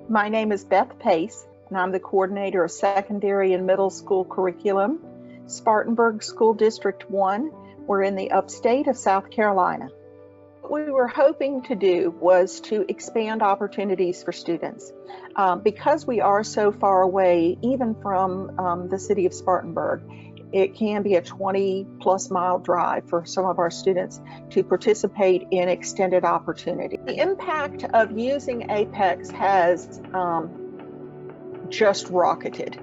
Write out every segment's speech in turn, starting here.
My name is Beth Pace, and I'm the coordinator of secondary and middle school curriculum, Spartanburg School District 1. We're in the upstate of South Carolina. What we were hoping to do was to expand opportunities for students. Because we are so far away, even from the city of Spartanburg, it can be a 20-plus mile drive for some of our students to participate in extended opportunity. The impact of using APEX has just rocketed.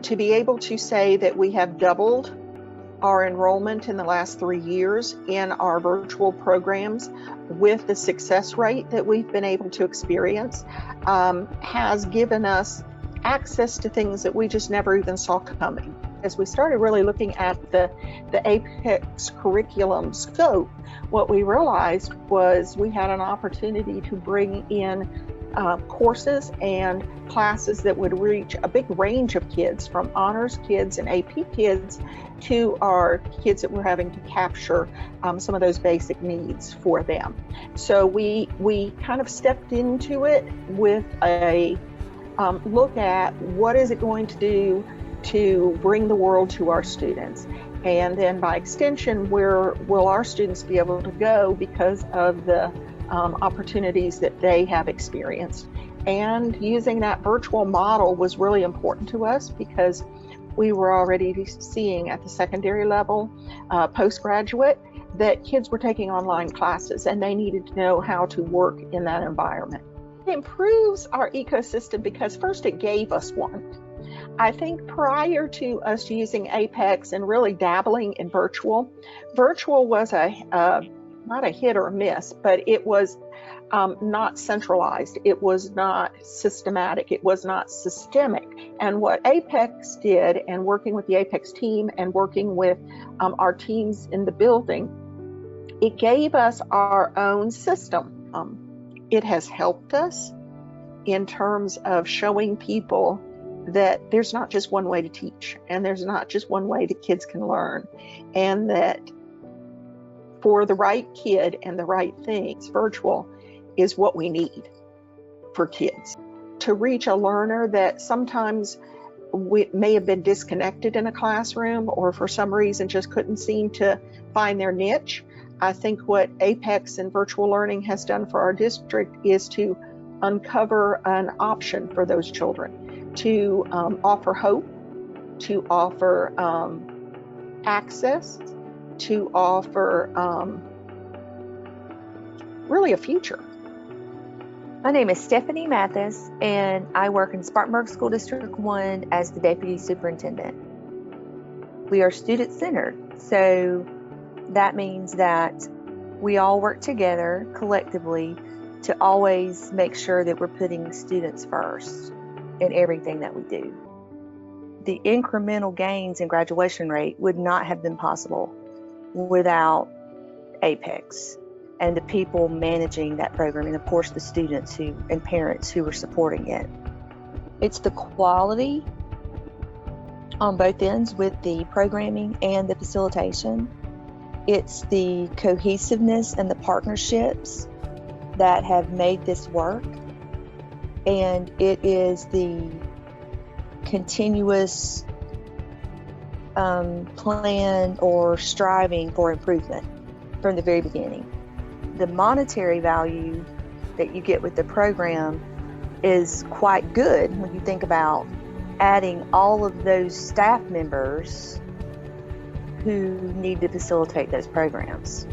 To be able to say that we have doubled our enrollment in the last 3 years in our virtual programs with the success rate that we've been able to experience has given us access to things that we just never even saw coming. As we started really looking at the APEX curriculum scope, what we realized was we had an opportunity to bring in courses and classes that would reach a big range of kids, from honors kids and AP kids to our kids that we're having to capture some of those basic needs for them. So we kind of stepped into it with a look at what is it going to do to bring the world to our students. And then by extension, where will our students be able to go because of the opportunities that they have experienced. And using that virtual model was really important to us because we were already seeing at the secondary level, postgraduate, that kids were taking online classes and they needed to know how to work in that environment. It improves our ecosystem because first it gave us one. I think prior to us using APEX and really dabbling in virtual was not a hit or a miss, but it was not centralized. It was not systematic. It was not systemic. And what APEX did, and working with the APEX team and working with our teams in the building, it gave us our own system. It has helped us in terms of showing people that there's not just one way to teach, and there's not just one way that kids can learn, and that for the right kid and the right things, virtual is what we need for kids to reach a learner that sometimes may have been disconnected in a classroom or for some reason just couldn't seem to find their niche. I think what APEX and virtual learning has done for our district is to uncover an option for those children, to offer hope, to offer access, to offer really a future. My name is Stephanie Mathis, and I work in Spartanburg School District 1 as the Deputy Superintendent. We are student-centered, so that means that we all work together collectively to always make sure that we're putting students first in everything that we do. The incremental gains in graduation rate would not have been possible without APEX and the people managing that program, and of course the students and parents who are supporting it. It's the quality on both ends with the programming and the facilitation. It's the cohesiveness and the partnerships that have made this work. And it is the continuous plan or striving for improvement from the very beginning. The monetary value that you get with the program is quite good when you think about adding all of those staff members who need to facilitate those programs.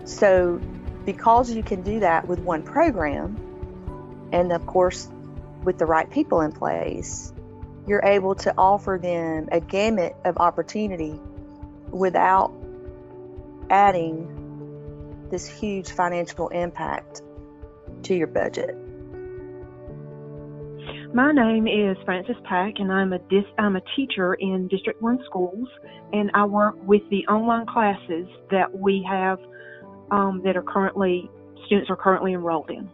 So because you can do that with one program, and of course with the right people in place, you're able to offer them a gamut of opportunity without adding this huge financial impact to your budget. My name is Frances Pack, and I'm a teacher in District 1 schools, and I work with the online classes that we have that students are currently enrolled in.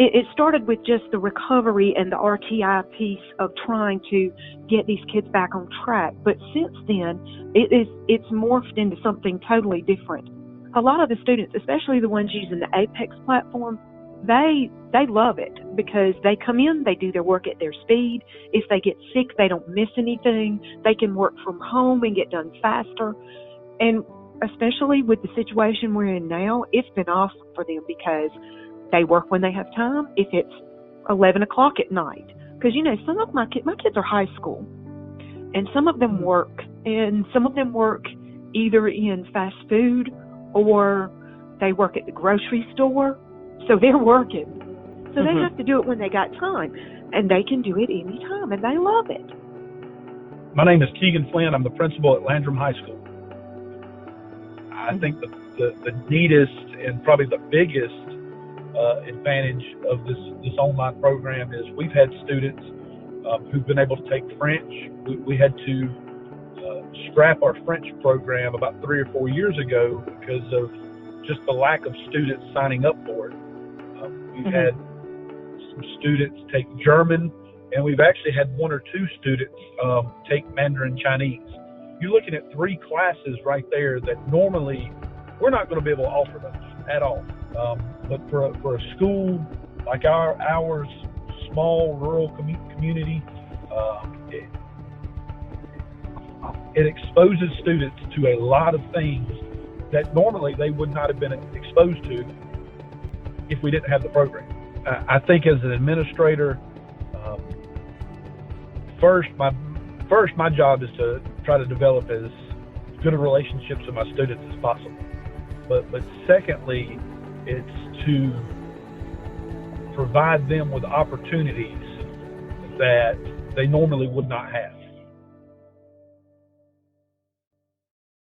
It started with just the recovery and the RTI piece of trying to get these kids back on track, but since then it's morphed into something totally different. A lot of the students, especially the ones using the APEX platform, they love it because they come in, they do their work at their speed. If they get sick, they don't miss anything. They can work from home and get done faster. And especially with the situation we're in now, it's been awesome for them because they work when they have time. If it's 11 o'clock at night, because some of my kids are high school, and some of them work, and some of them work either in fast food or they work at the grocery store. So they're working. So they have to do it when they got time, and they can do it anytime, and they love it. My name is Keegan Flynn. I'm the principal at Landrum High School. I think the neatest and probably the biggest advantage of this online program is we've had students who've been able to take French. We had to scrap our French program about 3 or 4 years ago because of just the lack of students signing up for it. We've had some students take German, and we've actually had 1 or 2 students take Mandarin Chinese. You're looking at 3 classes right there that normally we're not going to be able to offer those at all. But for a school like ours, small rural community, it exposes students to a lot of things that normally they would not have been exposed to if we didn't have the program. I think as an administrator, first my job is to try to develop as good of relationships with my students as possible. But secondly, it's to provide them with opportunities that they normally would not have.